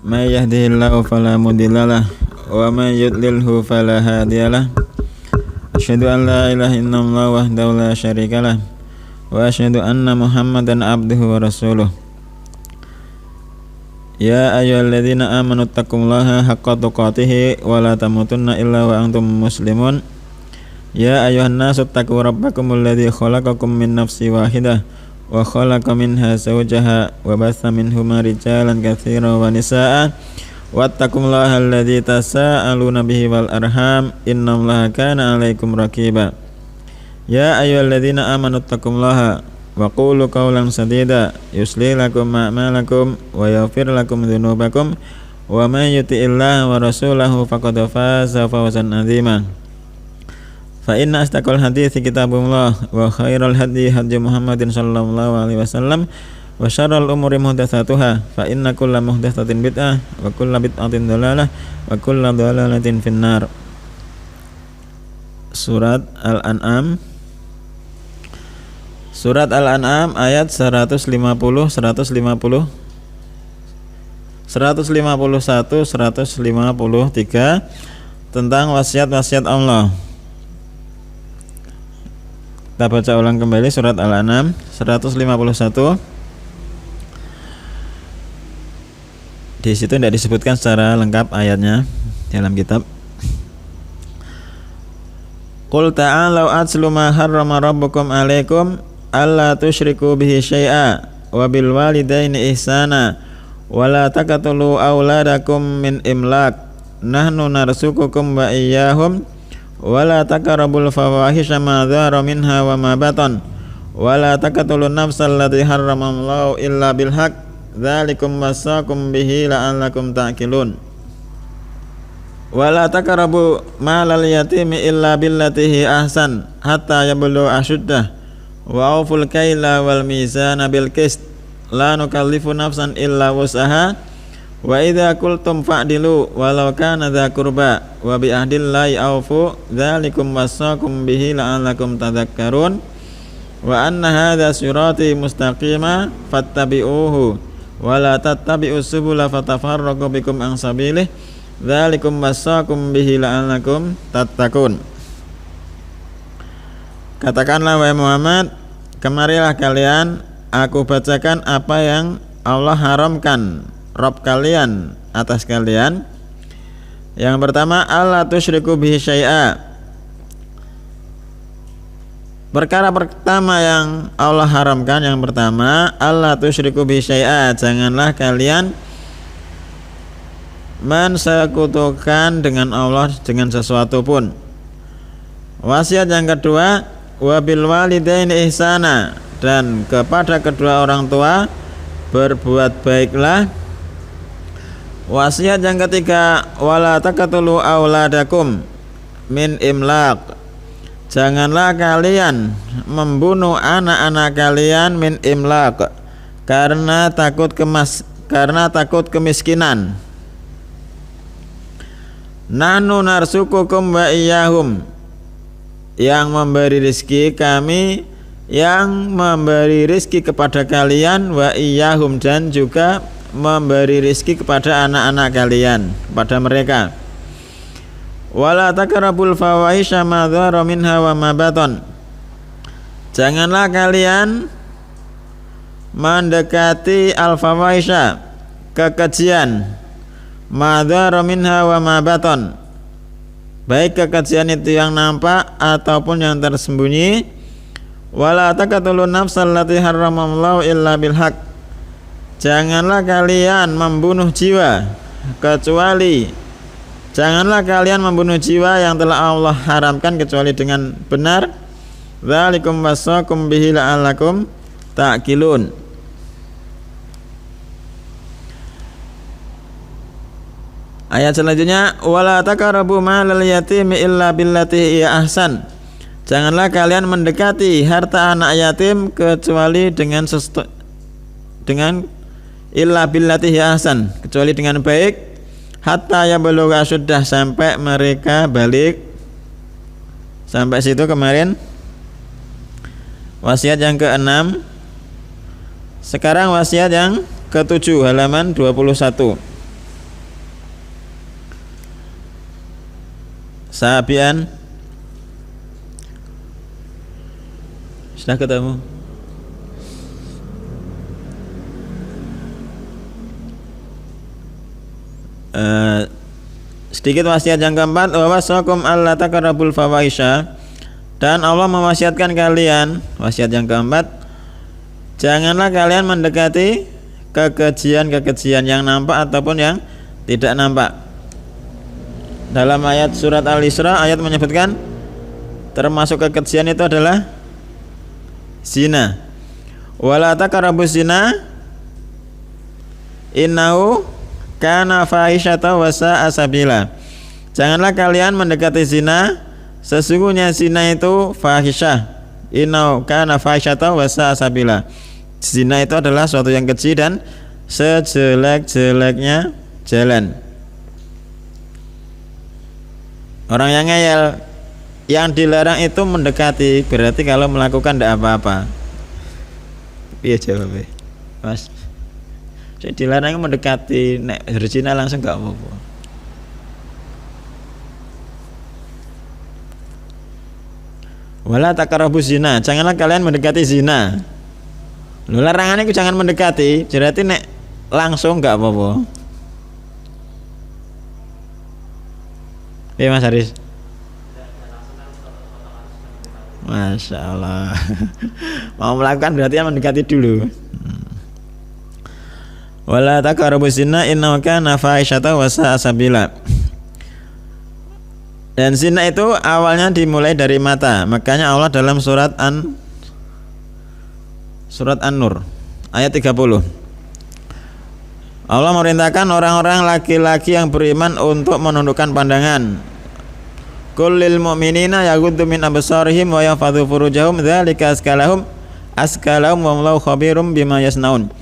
may yahdihillahu fala mudhillalah wa may yudlilhu fala hadiyalah. Asyhadu an la ilaha illallah wahdahu la syarikalah wa asyhadu anna Muhammadan abduhu wa rasuluh. Ya ayyuhalladzina amanu taqullaha haqqa tuqatih wa la tamutunna illa wa antum muslimun. Ya ayyuhan nasu taqu rabbakumul ladzi khalaqakum min nafsin wahidah wa khalaqa minha zawjaha wa batha minhuma rijalan katsiran wa nisaa'a wattaqullaha alladzi tasaaluna bihi wal arham innallaha kana 'alaikum raqiba. Ya ayyuhalladzina amanu taqullaha wa qulu qawlan sadida yuslih lakum a'malakum wa yaghfir lakum dzunubakum wa may yuti'illaha wa rasulahu faqad faza fawzan 'azima. Fa inna astaqal hadithi kitabullah wa khairal hadi hadi Muhammadin sallallahu alaihi wasallam wa syarrul umuri muhdatsatuha fa inna kulla muhdatsatin bid'ah wa kulla bid'atin dhalalah wa kulla dhalalatin finnar. Surat Al-An'am ayat 150, 151, 153 tentang wasiat-wasiat Allah. Kita baca ulang kembali surat Al-An'am 151. Di situ tidak disebutkan secara lengkap ayatnya dalam kitab. Qul ta'alau atslu ma harrama rabbukum 'alaikum alla tusyriku bihi syai'a wa bil walidaini ihsana wa la taqtulu auladakum min imlaq nahnu narzuqukum wa iyyahum wa la taqrabul fawahisha ma dhara minha wa ma batan wa la taqtulun nafsal lati harramallahu illa bil haqq dzalikum wasaqum bihi la'allakum ta'qilun. Wa la taqrabu malal yatimi illa billati hi ahsan hatta yablugha ashuddah wa awful kaila wal mizana bil qist la nukallifu nafsan illa wus'aha wa idza qultum fa'dilu walau kana dza qurba wa bi ahdillahi awfu dzalikum wasaqum bihi la'allakum tadhakkarun wa anna hadza sirati mustaqima fattabi'uhu wa la tattabi'us subula fatafarraqu bikum an sabilihi dzalikum wasaqum bihi la'allakum tattaqun. Katakanlah wahai Muhammad, kemarilah kalian, aku bacakan apa yang Allah haramkan Rabb kalian atas kalian. Yang pertama, alla tusyriku bihi syai'a. Perkara pertama yang Allah haramkan yang pertama, alla tusyriku bihi syai'a, janganlah kalian mensekutukan dengan Allah dengan sesuatu pun. Wasiat yang kedua, wabil walidaini ihsana, dan kepada kedua orang tua berbuat baiklah. Wasiat yang ketiga, wala taqtulu auladakum min imlaq, janganlah kalian membunuh anak-anak kalian min imlaq karena takut kemiskinan. Nahnu narzuqukum wa iyyahum, yang memberi rizki kami yang memberi rizki kepada kalian, wa iyyahum, dan juga memberi rizki kepada anak-anak kalian, kepada mereka. Wala taqrabul fawahisha ma dhara minha wa ma batan, janganlah kalian mendekati al-fawahisha, kekejian, ma dhara minha wa ma batan, baik kekejian itu yang nampak ataupun yang tersembunyi. Wala taqtulun nafsal lati harramallahu illa bil haqq, janganlah kalian membunuh jiwa yang telah Allah haramkan kecuali dengan benar. Dzalikum wasaqum bihi la'allakum ta'qilun. Ayat selanjutnya, wala taqrabu malal yatimi illa billati hiya ahsan, janganlah kalian mendekati harta anak yatim kecuali dengan illa billati hiya ahsan, kecuali dengan baik, hatta yablugha asyuddah, sampai mereka balik. Sampai situ kemarin wasiat yang ke-6. Sekarang wasiat yang ke-7 halaman 21. Sabian. Sudah ketemu? Sedikit wasiat yang keempat, wa wasakum alla taqrabul fawahisha, dan Allah mewasiatkan kalian, wasiat yang keempat, janganlah kalian mendekati kekejian-kekejian yang nampak ataupun yang tidak nampak. Dalam ayat surat Al-Isra, ayat menyebutkan termasuk kekejian itu adalah zina. Wala taqrabuz zina innahu kana fahisyata wa sa'a sabila. Janganlah kalian mendekati zina, sesungguhnya zina itu fahisyah. Innahu kana fahisyata wa sa'a sabila. Zina itu adalah suatu yang keji dan sejelek-jeleknya jalan. Orang yang ngeyel, yang dilarang itu mendekati, berarti kalau melakukan tidak apa-apa. Iya jawabnya, Mas. Saya dilarang mendekati, nek berzina langsung nggak apa-apa. Wala taqrabuz zina, janganlah kalian mendekati zina. Lho, larangannya itu jangan mendekati, berarti nek langsung nggak apa-apa. Iya Mas Haris. Masya Allah. Mau melakukan berarti mendekati dulu. Wala taqrabuz zina innahu kana fahisyatan wa sa'a sabila. Dan zina itu awalnya dimulai dari mata. Makanya Allah dalam surat An-Nur ayat 30, Allah merintahkan orang-orang laki-laki yang beriman untuk menundukkan pandangan. Qul lil mu'minina yaghuddu min absarihim wa yahfadzu furujahum dzalika askalahum wallahu khabirum bima yasnaun.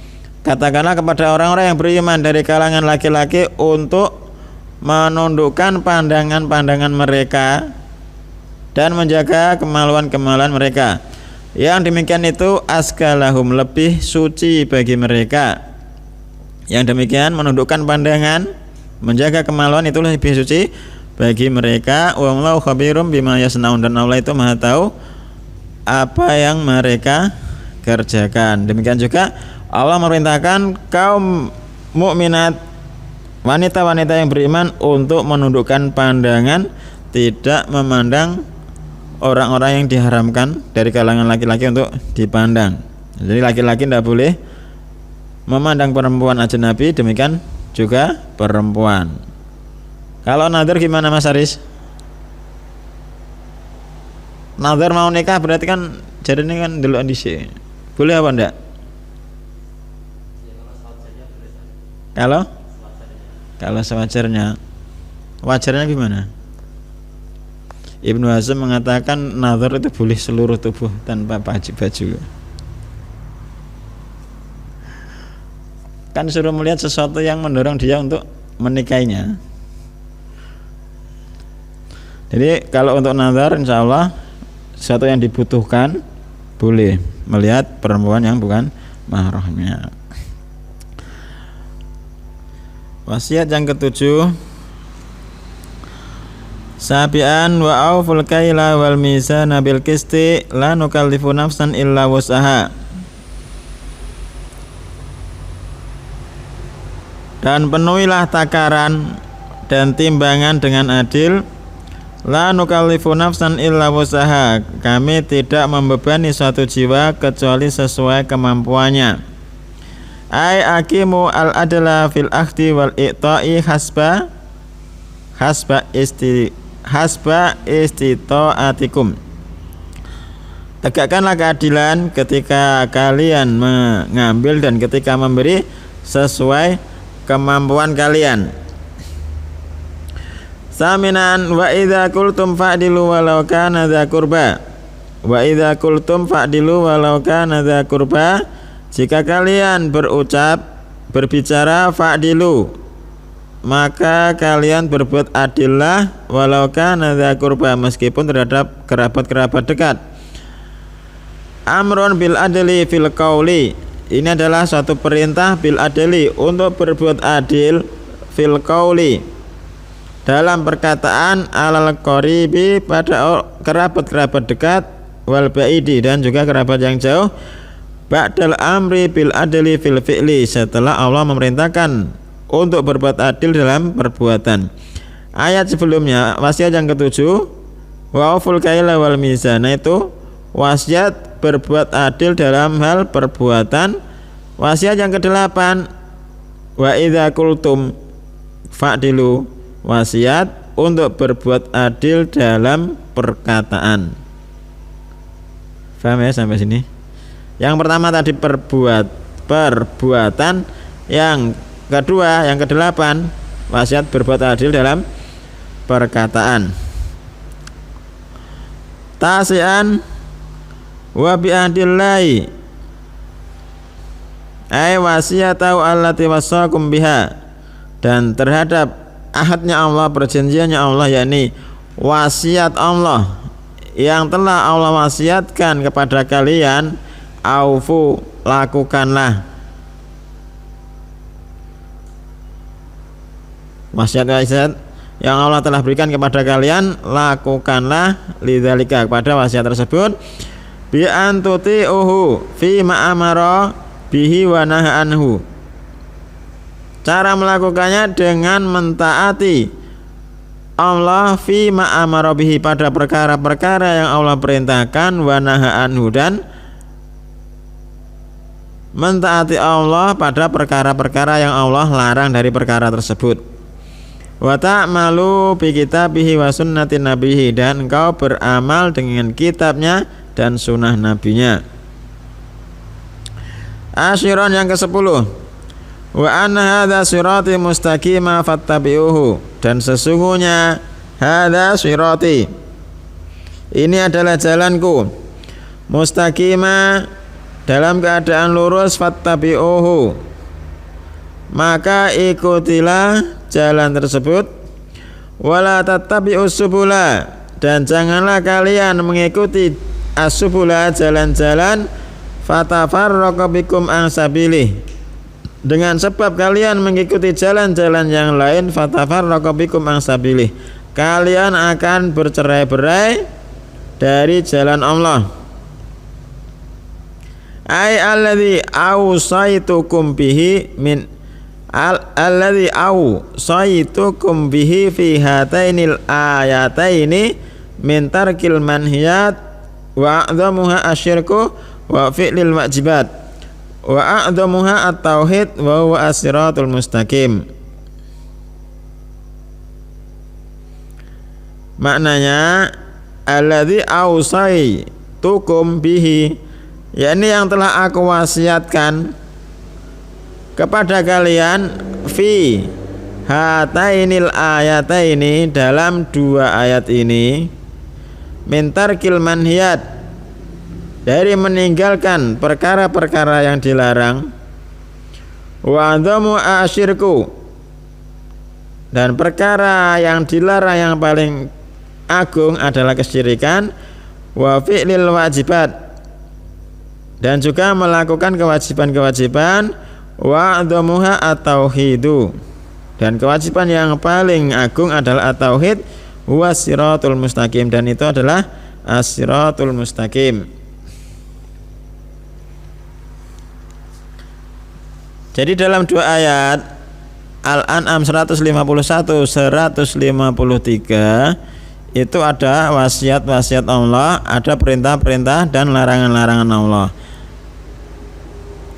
Katakanlah kepada orang-orang yang beriman dari kalangan laki-laki untuk menundukkan pandangan-pandangan mereka dan menjaga kemaluan-kemaluan mereka. Yang demikian itu askalahum, lebih suci bagi mereka. Yang demikian menundukkan pandangan, menjaga kemaluan itu lebih suci bagi mereka. Wallahu khabirum bima yasnaun, dan Allah itu Maha tahu apa yang mereka kerjakan. Demikian juga Allah merintahkan kaum mukminat, wanita-wanita yang beriman untuk menundukkan pandangan, tidak memandang orang-orang yang diharamkan dari kalangan laki-laki untuk dipandang. Jadi laki-laki tidak boleh memandang perempuan ajnabi, demikian juga perempuan. Kalau nazar gimana Mas Haris? Nazar mau nikah berarti kan jadi ini kan dulu andisi. Boleh apa enggak? Kalau sewajarnya. Wajarnya gimana? Ibnu Hazm mengatakan nazar itu boleh seluruh tubuh tanpa baju. Kan suruh melihat sesuatu yang mendorong dia untuk menikahinya. Jadi kalau untuk nazar insya Allah sesuatu yang dibutuhkan boleh melihat perempuan yang bukan mahramnya. Wasiat yang ketujuh, sabian wa auful kaila wal mizana bil qisti la nukallifu nafsan illa wus'aha. Dan penuhilah takaran dan timbangan dengan adil. La nukallifu nafsan illa wus'aha, kami tidak membebani suatu jiwa kecuali sesuai kemampuannya. Ai aqimu al adla fil akhdi wal i'ta'i hasba istita'atikum. Tegakkanlah keadilan ketika kalian mengambil dan ketika memberi sesuai kemampuan kalian. Saminan wa idza qultum fa'dilu walau kana dza qurba. Wa idza qultum fa'dilu walau kana dza qurba. Jika kalian berbicara fa'dilu, maka kalian berbuat adillah walau kana dza qurba, meskipun terhadap kerabat-kerabat dekat. Amrun bil adli fil qauli. Ini adalah suatu perintah bil adli, untuk berbuat adil fil qauli, dalam perkataan alal qaribi pada kerabat-kerabat dekat wal baidi dan juga kerabat yang jauh ba'dal amri bil adli fil fi'li setelah Allah memerintahkan untuk berbuat adil dalam perbuatan. Ayat sebelumnya wasiat yang ketujuh wa'ful kaila wal mizan, itu wasiat berbuat adil dalam hal perbuatan. Wasiat yang kedelapan wa idza qultum fa'dilu, wasiat untuk berbuat adil dalam perkataan. Paham ya sampai sini? Yang pertama tadi perbuatan, yang kedua yang kedelapan wasiat berbuat adil dalam perkataan. Tasian wa bi ahdillahi ay wasiyatau allati wasakum biha, dan terhadap ahadnya Allah, perjanjiannya Allah, yakni wasiat Allah yang telah Allah wasiatkan kepada kalian, aufu, lakukanlah. Wasiat yang Allah telah berikan kepada kalian, lakukanlah lidzalika, kepada wasiat tersebut, bi antuti'uhu fi ma amara bihi wa naha anhu. Cara melakukannya dengan mentaati Allah fi ma amara bihi, pada perkara-perkara yang Allah perintahkan, wa naha anhu, dan mentaati Allah pada perkara-perkara yang Allah larang dari perkara tersebut. Wa ta'malu bi kitabihi wa sunnati nabihi, dan engkau beramal dengan kitabnya dan sunnah nabinya. Asyiron yang ke-10, wa anna hadza sirati mustaqima fattabi'uhu, dan sesungguhnya hadza sirati, ini adalah jalanku, mustaqima, dalam keadaan lurus, fattabi'uhu, maka ikutilah jalan tersebut, wala tattabi'us subula, dan janganlah kalian mengikuti as-subula, jalan-jalan, fatafarraqu bikum an sabilih, dengan sebab kalian mengikuti jalan-jalan yang lain, fatafarraqu bikum an sabilih, kalian akan bercerai-berai dari jalan Allah. Ai alladzi awsaitukum bihi min alladzi awsaitukum bihi fi hatainil ayataini min tarkil manhiyat wa a'dhamuha asyirku wa fi'lil wajibat wa a'dhamuha at-tauhid wa huwa as-siratul mustaqim. Maknanya alladzi awsaitukum bihi, yakni yang telah aku wasiatkan kepada kalian, fi hatainil ayataini, dalam dua ayat ini, min tarkil manhiyat, dari meninggalkan perkara-perkara yang dilarang, wa adhamu asyirku, dan perkara yang dilarang yang paling agung adalah kesyirikan, wa fi'lil wajibat, dan juga melakukan kewajiban-kewajiban, wa adhamuha at-tauhidu, dan kewajiban yang paling agung adalah at-tauhid, huwa siratul mustaqim, dan itu adalah as-siratul mustaqim. Jadi dalam dua ayat Al-An'am 151 153 itu ada wasiat-wasiat Allah, ada perintah-perintah dan larangan-larangan Allah.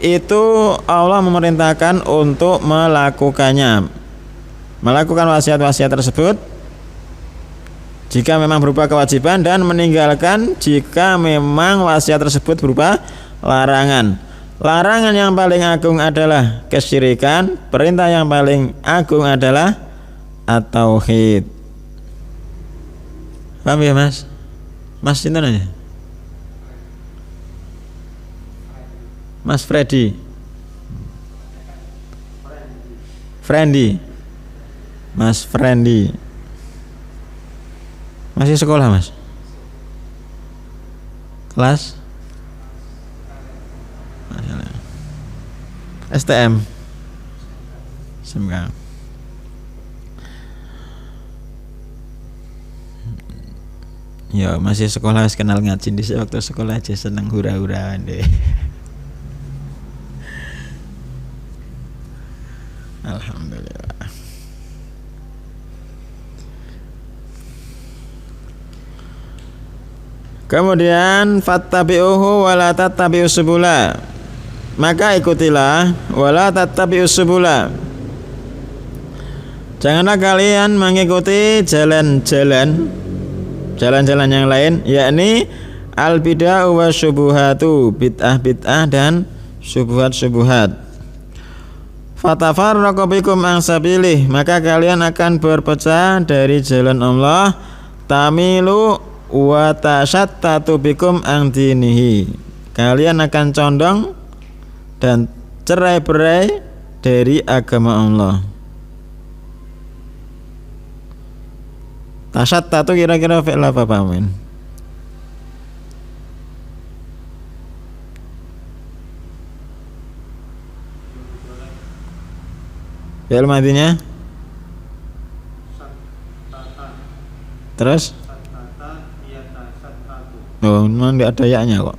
Itu Allah memerintahkan untuk melakukannya, melakukan wasiat-wasiat tersebut jika memang berupa kewajiban, dan meninggalkan jika memang wasiat tersebut berupa larangan. Larangan yang paling agung adalah kesyirikan, perintah yang paling agung adalah at-tauhid. Paham ya Mas? Mas sinten aja? Mas Freddy. Mas Freddy. Masih sekolah Mas? Kelas? STM. SMK. Ya masih sekolah wis kenal ngaji dhisik waktu sekolah aja seneng hura-huraan deh. Alhamdulillah. Kemudian fattabi'uhu wala tattabi'us subula. Maka ikutilah wala tattabi'us subula. Janganlah kalian mengikuti jalan-jalan yang lain, yakni al-bid'ah wa syubuhatu, bid'ah-bid'ah dan syubhat-syubhat. Fatafarraqu bikum an sabilih, maka kalian akan berpecah dari jalan Allah. Tamilu wa tashattatu bikum an dinihi, kalian akan condong dan cerai-berai dari agama Allah. Tashattatu kira-kira fi'il apa Pak Amin? Fi'il madinya? Terus? Oh, memang tidak ada yaknya kok.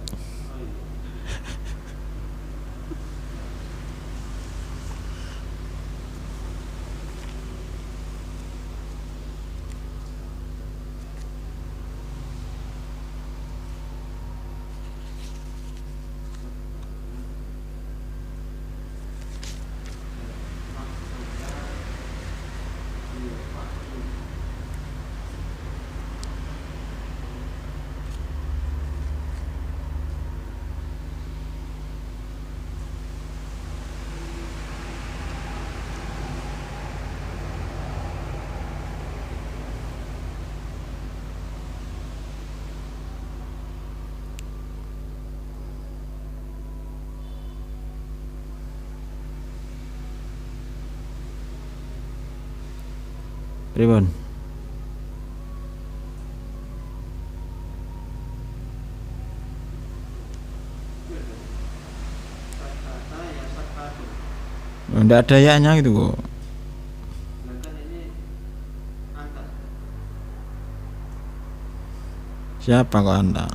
Pripun? Tidak ada yaknya gitu kok. Siapa kok Anta?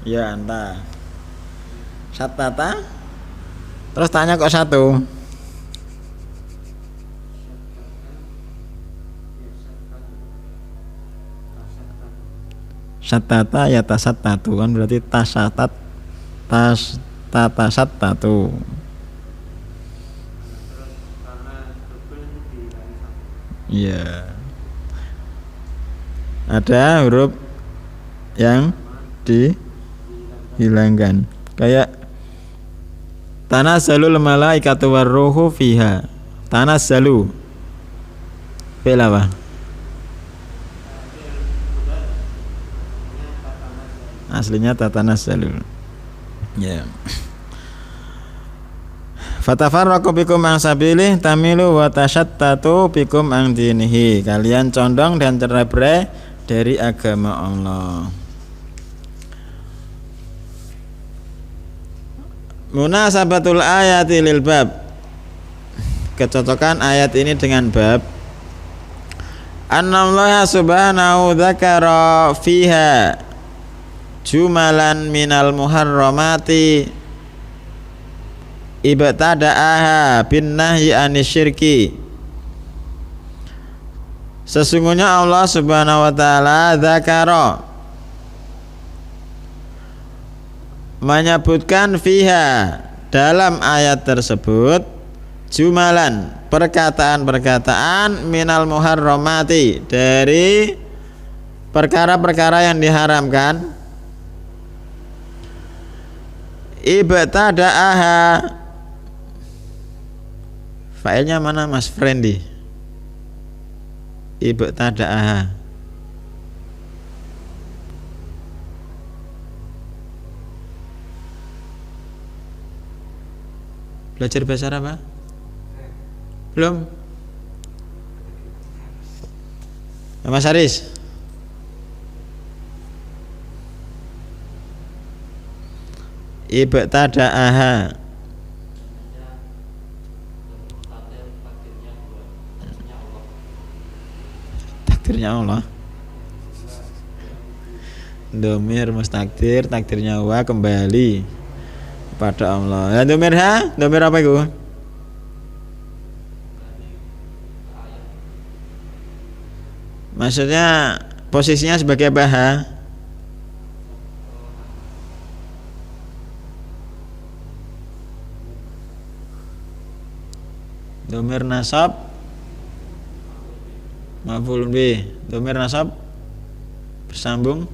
Ya Anta. Satata? Terus tanya kok satu? Satata ya tasattatu kan berarti tasatat tasattatu. Iya. Ada huruf yang dihilangkan. Kayak tanazzalul malaikatu warruhu fiha. Tanazzalu. Fi'il apa? Aslinya tatanazzalu. Ya. Fatafarraqu bikum an sabilih tamilu wa tashattatu bikum an dinihi. Kalian condong dan cerai-berai dari agama Allah. Munasabatul ayati lil bab. Kecocokan ayat ini dengan bab. Annallaha subhanahu dzakara fiha jumalan minal muharramati ibtada'aha bin nahyi anisyirki. Sesungguhnya Allah Subhanahu wa taala dzakara menyebutkan fiha dalam ayat tersebut jumalan perkataan-perkataan minal muharramati dari perkara-perkara yang diharamkan. Ibtada'aha, failnya mana Mas Friendly? Ibtada'aha. Belajar bahasa Arab apa? Belum? Mas Haris? Ibtada'aha. Takdirnya Allah. Domir mustakdir, takdirnya wa kembali pada Allah. Ya domir ha, domir apa itu? Maksudnya posisinya sebagai apa ha? Domir nasab maf'ulun bih. Domir nasab bersambung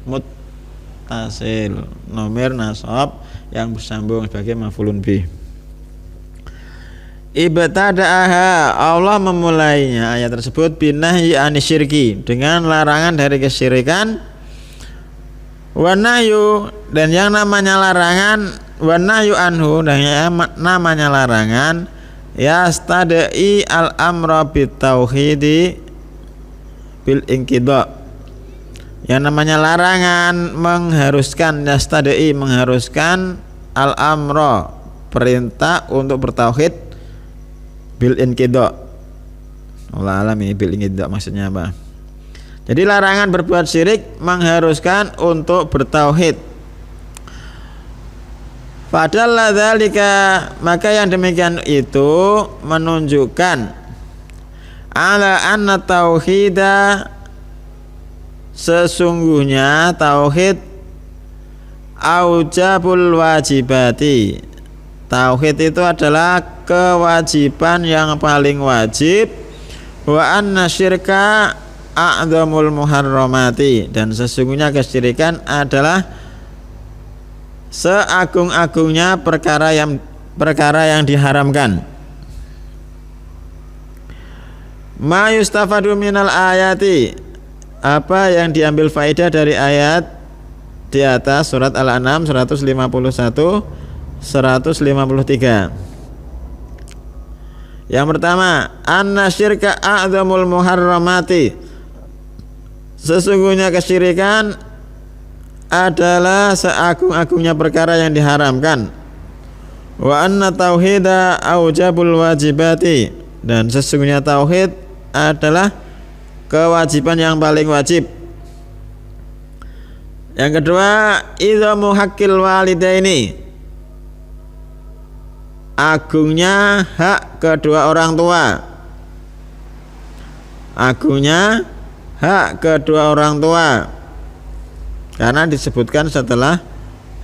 muttasil. Domir nasab yang bersambung sebagai maf'ulun bih. Ibtada'aha, Allah memulainya ayat tersebut binahyi anisyirki, dengan larangan dari kesyirikan. Wanahyu, dan yang namanya larangan, wanahyu anhu, dan yang namanya larangan yastadai al-amra bitauhidi bil inqidha. Yang namanya larangan mengharuskan, yastadai mengharuskan, al-amra perintah untuk bertauhid bil inqidha. Allah alam ini bil inqidha maksudnya apa? Jadi larangan berbuat syirik mengharuskan untuk bertauhid. Padahal dzalika, maka yang demikian itu menunjukkan ala anna tauhida, sesungguhnya tauhid aujabul wajibati. Tauhid itu adalah kewajiban yang paling wajib. Wa anna syirka a'dzamul muharramati, dan sesungguhnya kesyirikan adalah seagung-agungnya perkara yang diharamkan. Ma yustafadu minal ayati, apa yang diambil faedah dari ayat di atas surat Al-An'am 151 153. Yang pertama, anna syirka a'dzamul muharramati, sesungguhnya kesyirikan adalah seagung-agungnya perkara yang diharamkan. Wa anna tauhida aujabul wajibati, dan sesungguhnya tauhid adalah kewajiban yang paling wajib. Yang kedua, idzamu haqqil walidaini, agungnya hak kedua orang tua. Agungnya hak kedua orang tua, karena disebutkan setelah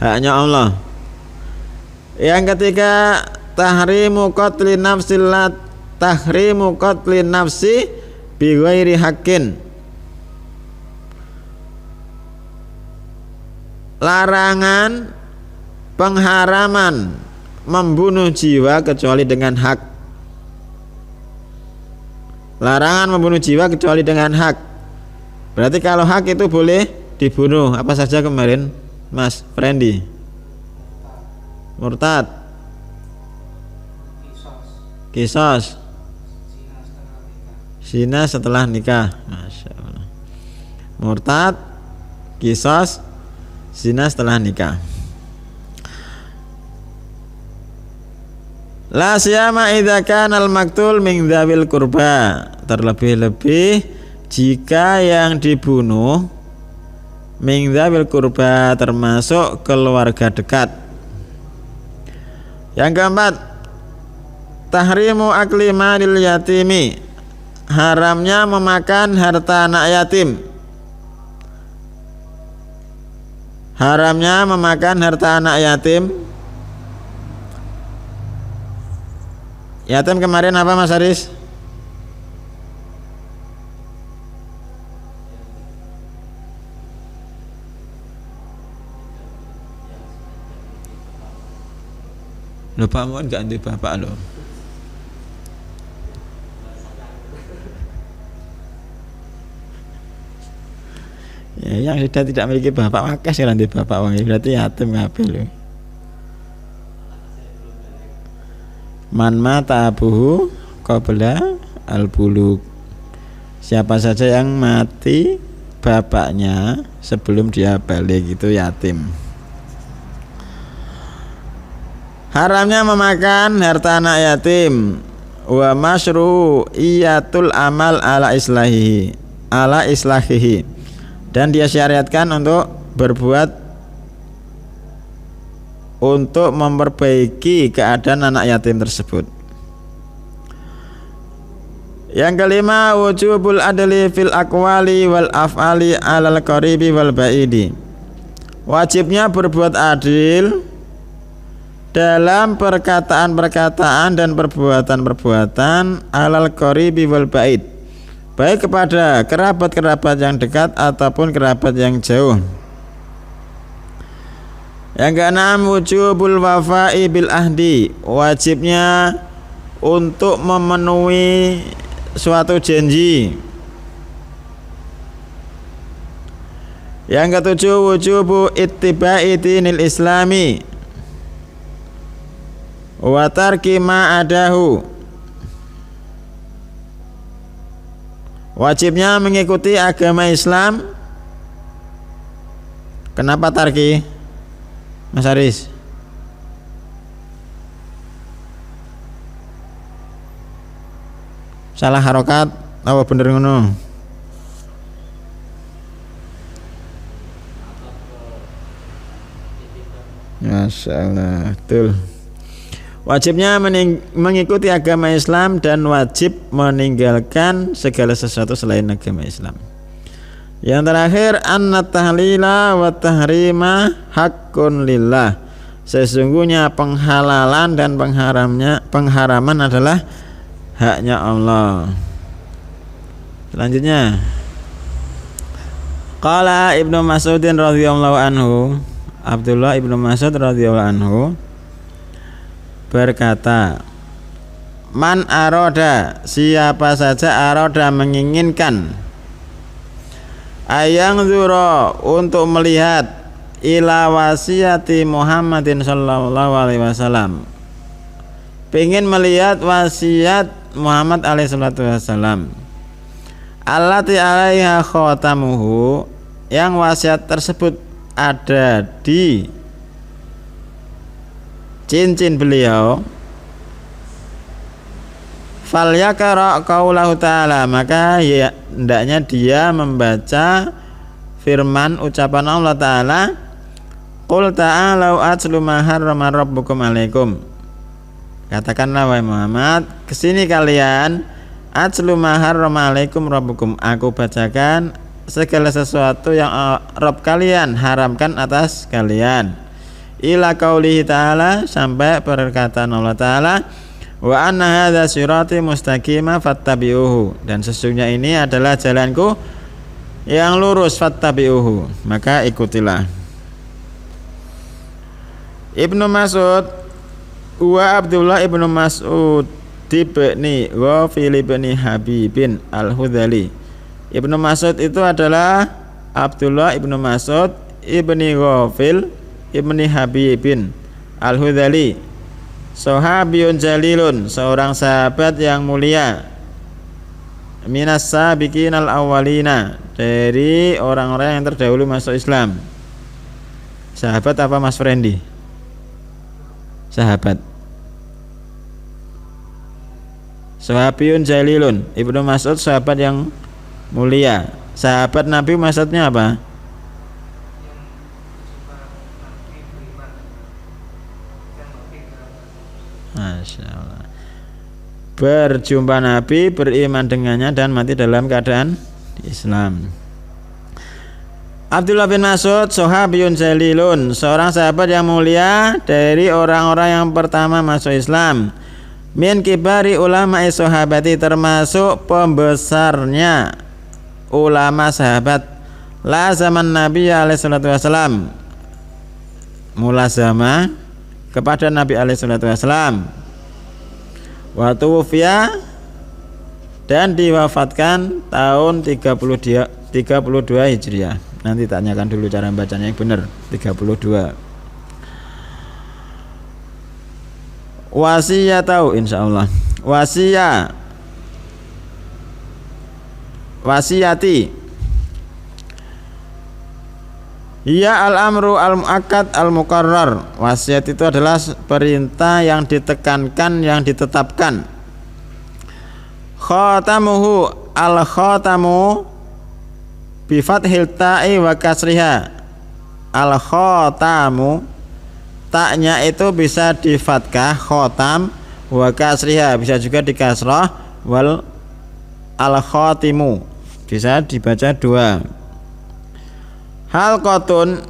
haknya Allah. Yang ketiga, tahrimu qatli nafsi bi ghairi haqqin, larangan pengharaman membunuh jiwa kecuali dengan hak. Larangan membunuh jiwa kecuali dengan hak. Berarti kalau hak itu boleh dibunuh. Apa saja kemarin Mas Frendi? Murtad, kisos, zina setelah nikah. Masya Allah. Murtad, kisos, zina setelah nikah. La siyama idza kana al-maqtul min dzawil qurba, terlebih-lebih jika yang dibunuh min dzawil qurba, termasuk keluarga dekat. Yang keempat, tahrimu akli malil yatimi, haramnya memakan harta anak yatim. Haramnya memakan harta anak yatim. Yatim kemarin apa Mas Haris? Lupa mohon ganti bapak loh. Ya, yang sudah tidak memiliki bapak wakas ya nanti bapak wangi, berarti yatim ngapil loh. Man mata abuhu qabla al-bulug, siapa saja yang mati bapaknya sebelum dia balik itu yatim. Haramnya memakan harta anak yatim. Wa masyru'iyatul amal ala islahihi, dan dia syariatkan untuk berbuat untuk memperbaiki keadaan anak yatim tersebut. Yang kelima, wujubul adli fil aqwali wal af'ali 'alal qaribi wal ba'idi. Wajibnya berbuat adil dalam perkataan-perkataan dan perbuatan-perbuatan 'alal qaribi wal ba'id, baik kepada kerabat-kerabat yang dekat ataupun kerabat yang jauh. Yang keenam, wujubul wafa'i bil ahdi. Wajibnya untuk memenuhi suatu janji. Yang ketujuh, wujubu ittiba'i dinil islami wa tarki ma adahu. Wajibnya mengikuti agama Islam. Kenapa tarki, Mas Aris? Salah harokat apa bener ngono? Masya Allah, betul. Wajibnya mengikuti agama Islam dan wajib meninggalkan segala sesuatu selain agama Islam. Yang terakhir, anna tahlila wa tahrima haqqun lillah. Sesungguhnya penghalalan dan pengharaman adalah haknya Allah. Selanjutnya, qala Ibnu Mas'udin radhiyallahu anhu, Abdullah Ibnu Mas'ud radhiyallahu anhu berkata, man aroda, siapa saja aroda menginginkan, ayang zuro, untuk melihat, ila wasiyati Muhammadin sallallahu alaihi wasallam, pengen melihat wasiat Muhammad alaihi salatu wasallam, allati alaiha khatamuhu, yang wasiat tersebut ada di cincin beliau, falyaqra qaulahu ta'ala, maka ya hendaknya dia membaca firman ucapan Allah Ta'ala, qul ta'alau atlu ma harrama rabbukum alaikum. Katakanlah wahai Muhammad, kesini kalian, atlu ma harrama alaikum rabbukum, aku bacakan segala sesuatu yang Rabb kalian haramkan atas kalian, ila qaulihi ta'ala, sampai perkataan Allah Ta'ala, wa anna hadza sirati mustaqima fattabi'uhu, dan sesungguhnya ini adalah jalanku yang lurus, fattabi'uhu, maka ikutilah. Ibnu Mas'ud wa Abdullah Ibnu Mas'ud ibni Ghafil ibni Habibin al-Hudhali. Ibnu Mas'ud itu adalah Abdullah Ibnu Mas'ud ibni Ghafil ibni Habibin al-Hudhali, sahabiyun jalilun, seorang sahabat yang mulia, minas sabiqin al-awwalina, dari orang-orang yang terdahulu masuk Islam. Sahabat apa Mas Frendi? Sahabat. Sahabiyun jalilun, Ibnu Mas'ud sahabat yang mulia. Sahabat Nabi maksudnya apa? Masya Allah. Berjumpa Nabi, beriman dengannya, dan mati dalam keadaan Islam. Abdullah bin Mas'ud sahabiyun jalilun, seorang sahabat yang mulia dari orang-orang yang pertama masuk Islam. Min kibari ulama sahabati, termasuk pembesarnya ulama sahabat. La zaman Nabi alaihi salatu wasalam, mulazama kepada Nabi alaihi salatu wasalam. Wa tuwfiya, dan diwafatkan tahun 32 Hijriah. Nanti tanyakan dulu cara bacanya yang benar, 32. Wasiyah tahu insyaallah. Wasiyati ya al-amru al-muakkad al-muqarrar. Wasiat itu adalah perintah yang ditekankan, yang ditetapkan. Khatamuhu al-khatamu bi fathil ta'i wa kasriha. Al khotamu, taknya itu bisa di fathah khotam, wa kasriha bisa juga di kasrah, wal al khotimu bisa dibaca dua. Halqatun,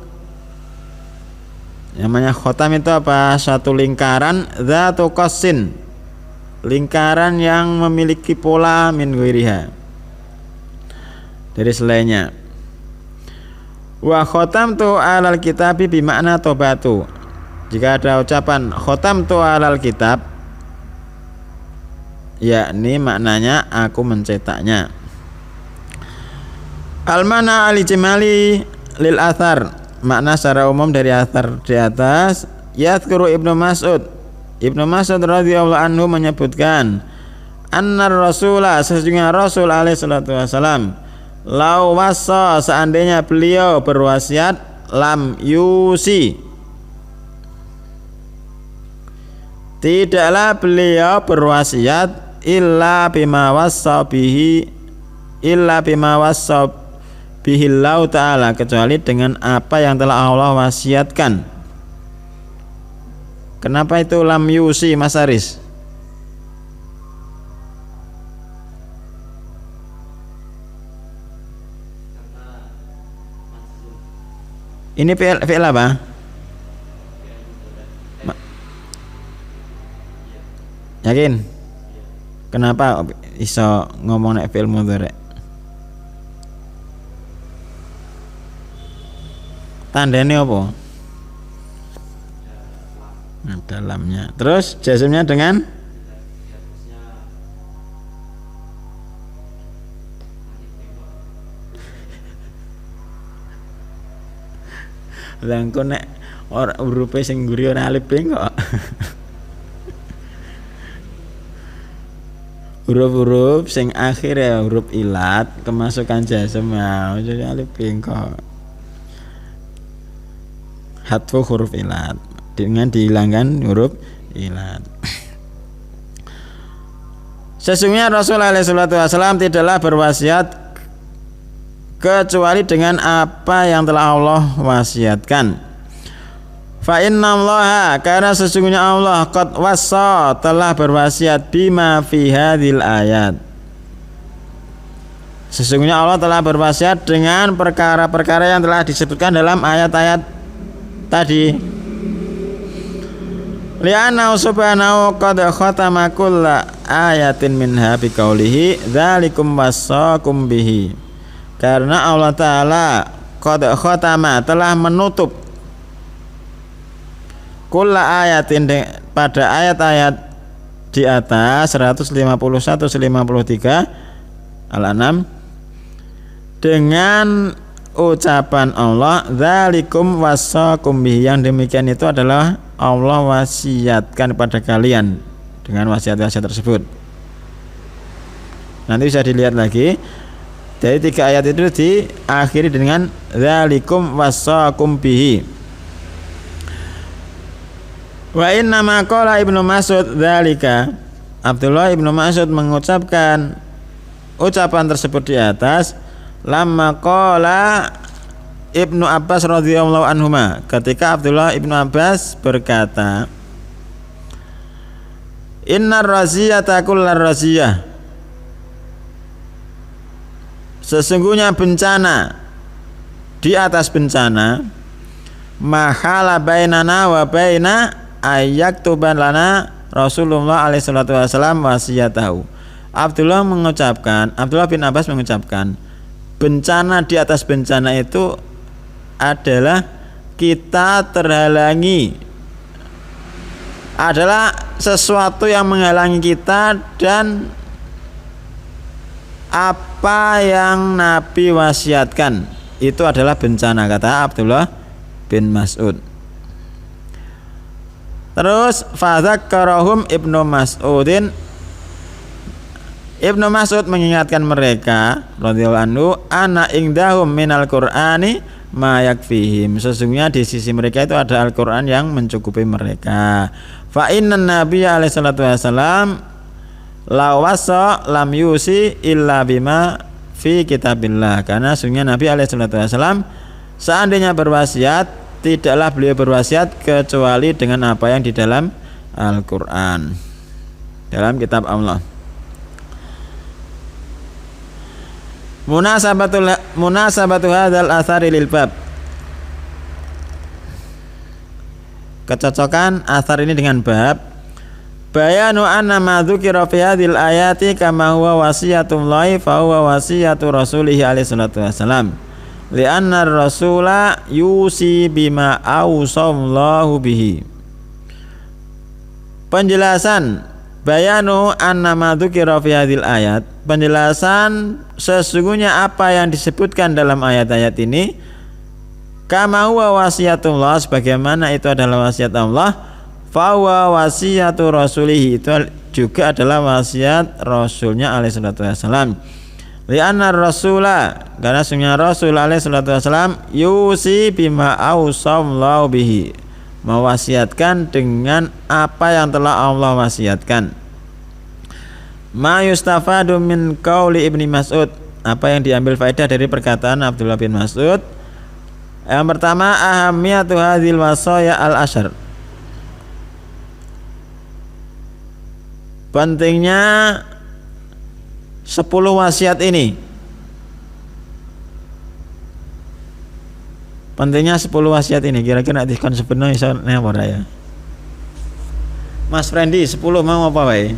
namanya khotam itu apa? Satu lingkaran, dzatu qassin, lingkaran yang memiliki pola min ghairiha, dari selainnya. Wa khotamtu alal kitabi bimakna tobatu. Jika ada ucapan khotamtu alal kitab, yakni maknanya aku mencetaknya. Al-mana al-ijmali lil athar, makna secara umum dari athar di atas. Yadhkuru Ibnu Mas'ud, Ibnu Mas'ud radhiyallahu anhu menyebutkan, anna Rasulullah, sesungguhnya Rasul alaihi salatu wasalam, lau wassa, seandainya beliau berwasiat, lam yusi, tidaklah beliau berwasiat illa bima wassa bihi, illa bima wassa bihi Allah ta'ala, kecuali dengan apa yang telah Allah wasiatkan. Kenapa itu lam yusi, Mas Aris? Ini fi'il apa? Yakin? Kenapa iso ngomong nek fi'il mudhari'? Tandane apa? Nah, dalamnya. Terus jazmnya dengan lah engko nek ora hurufe sing nguri ora alif kok. Huruf-huruf sing akhir ya huruf ilat kemasukan jazm ya jadi alif kok. Hatfu huruf ilat dengan dihilangkan huruf ilat. Sesungguhnya Rasulullah SAW tidaklah berwasiat kecuali dengan apa yang telah Allah wasiatkan. Fa innallaha, karena sesungguhnya Allah qad wassa, telah berwasiat bima fi hadhil ayat. Sesungguhnya Allah telah berwasiat dengan perkara-perkara yang telah disebutkan dalam ayat-ayat tadi. Li'annahu subhanahu qad khatama kulla ayatin minha biqaulihi dzalikum wassaqum bihi. Karena Allah Ta'ala qad khatama, telah menutup kulla ayatin, pada ayat-ayat di atas 151-153 Al-An'am, dengan ucapan Allah dzalikum wassaqum bihi, yang demikian itu adalah Allah wasiatkan kepada kalian dengan wasiat-wasiat tersebut. Nanti bisa dilihat lagi. Dari 3 ayat itu diakhiri dengan dzalikum wassaqum bihi. Wa inna ma qala Ibnu Mas'ud dzalika, Abdullah Ibnu Mas'ud mengucapkan ucapan tersebut di atas lamma qala Ibnu Abbas radhiyallahu anhuma, ketika Abdullah Ibnu Abbas berkata, innar raziyata kullar raziyah, sesungguhnya bencana di atas bencana, mahala bainana wa baina ayyaktuban lana Rasulullah alaihi salatu wasallam wasiyatahu. Abdullah bin Abbas mengucapkan, bencana di atas bencana itu adalah kita terhalangi, adalah sesuatu yang menghalangi kita dan apa yang Nabi wasiatkan itu adalah bencana, kata Abdullah bin Mas'ud. Terus fadzakkarahum Ibnu Mas'udin, Ibnu Mas'ud mengingatkan mereka radhiyallahu anhu, ana indahum minal qur'ani ma yakfihim, sesungguhnya di sisi mereka itu ada Al-Qur'an yang mencukupi mereka. Fa innan nabiyya alaihi salatu wasalam la wasa lam yusi illa bima fi kitabillah. Karena sungguhnya Nabi alaihi salatu wasallam seandainya berwasiat, tidaklah beliau berwasiat kecuali dengan apa yang di dalam Al-Qur'an, dalam kitab Allah. Munasabatu hadzal atsari lil bab. Kecocokan asar ini dengan bab bayanu anna ma dzukira fi hadhil ayati kama huwa wasiyatullahi fa huwa wasiyatu rasulih alaihi salatu wasalam li'anna ar-rasula yusi bima awsallahu bihi. Penjelasan bayanu anna ma dzukira fi hadhil ayat, penjelasan sesungguhnya apa yang disebutkan dalam ayat-ayat ini, kama huwa wasiyatullah, sebagaimana itu adalah wasiat Allah, fa huwa wasiyatu rasulih, itu juga adalah wasiat rasulnya alaihi salatu wasalam. Li'anna rasula, karena sungguhnya Rasul alaihi salatu wasalam yusi bima awsallahu bihi, mewasiatkan dengan apa yang telah Allah wasiatkan. Ma yustafadu min qauli Ibni Mas'ud, apa yang diambil faedah dari perkataan Abdullah bin Mas'ud. Yang pertama, ahamiyatu hadzal wasaya al-asyar, pentingnya 10 wasiat ini. Pentingnya 10 wasiat ini. Kira-kira dikon sebenarnya iso napa ya? Mas Frendi 10 mau apa wae?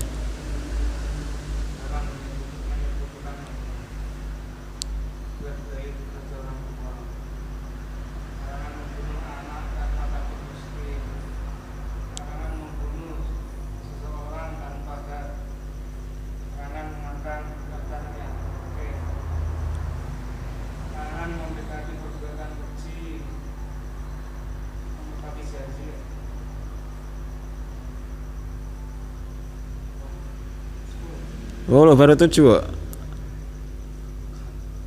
Oh, lo baru 7 kok.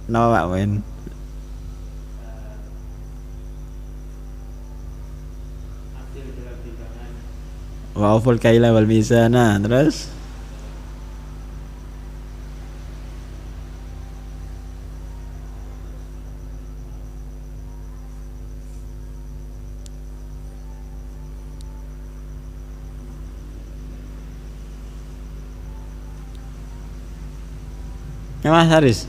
Nama Pak Wen. Wa'uful kaila wal mizana. Terus ya Mas Haris.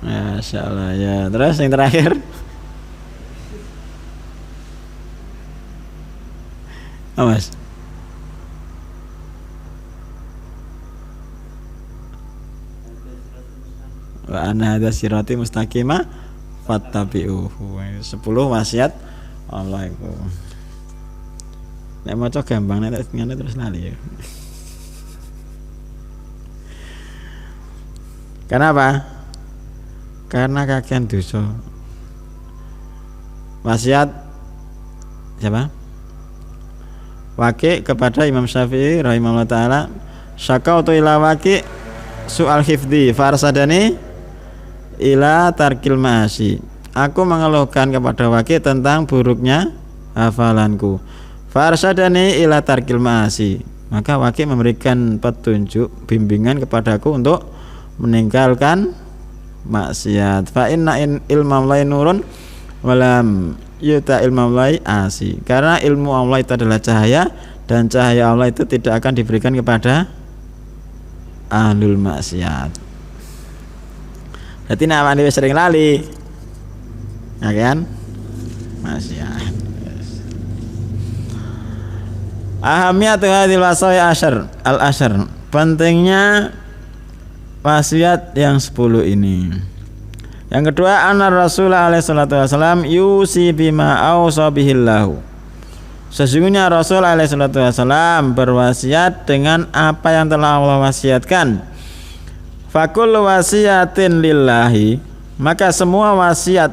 Masya Allah ya. Terus yang terakhir apa Mas? Wa anna hadza sirati mustaqima fattabi'uhu. 10 wasiat Allah itu. Nek maca gampang, nek ngene terus lali ya. Kenapa? Karena kakean dosa. Wasiat siapa? Waqi kepada Imam Syafi'i rahimahullah taala, syakautu ila Waqi soal hifdzi farsadani ila tarkil ma'asi. Aku mengeluhkan kepada Waqi tentang buruknya hafalanku. Farsadani ila tarkil ma'asi, maka Waqi memberikan petunjuk, bimbingan kepadaku untuk meninggalkan maksiat. Fa inna ilma Allahi nurun walam yuta ilma Allahi asi, karena ilmu Allah itu adalah cahaya dan cahaya Allah itu tidak akan diberikan kepada ahlul maksiat. Jadi nak wani sering lali, ya kan? Maksiat. Ahamiyatu hadhil wasaya al-asyar, pentingnya wasiat yang 10 ini. Yang kedua, anna Rasulullah alaihi salatu wasallam yusi bima awsa bihillahu, sesungguhnya Rasul alaihi salatu wasallam berwasiat dengan apa yang telah Allah wasiatkan. Fakul wasiatin lillahi, maka semua wasiat,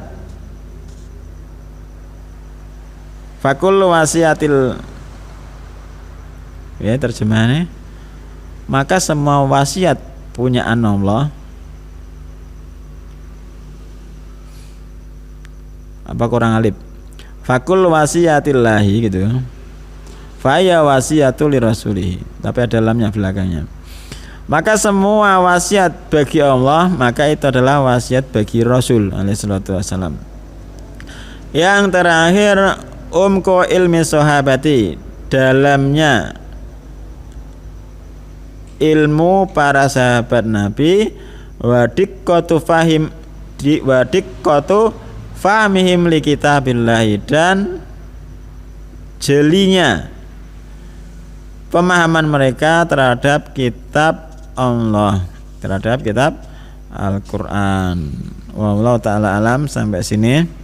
fakul wasiatil, ya terjemahannya, maka semua wasiat punya Allah. Apa kurang alif? Fakul wasiyatillahi gitu. Faya wasiyatul rasulih. Tapi ada lamnya belakangnya. Maka semua wasiat bagi Allah, maka itu adalah wasiat bagi Rasul alaihi salatu wasalam. Yang terakhir umku ilmi sahabati, dalamnya ilmu para sahabat Nabi, wadiqqatu fahmihim li kitabillahi, dan jelinya pemahaman mereka terhadap kitab Allah, terhadap kitab Al-Qur'an. Wallahu ta'ala alam. Sampai sini.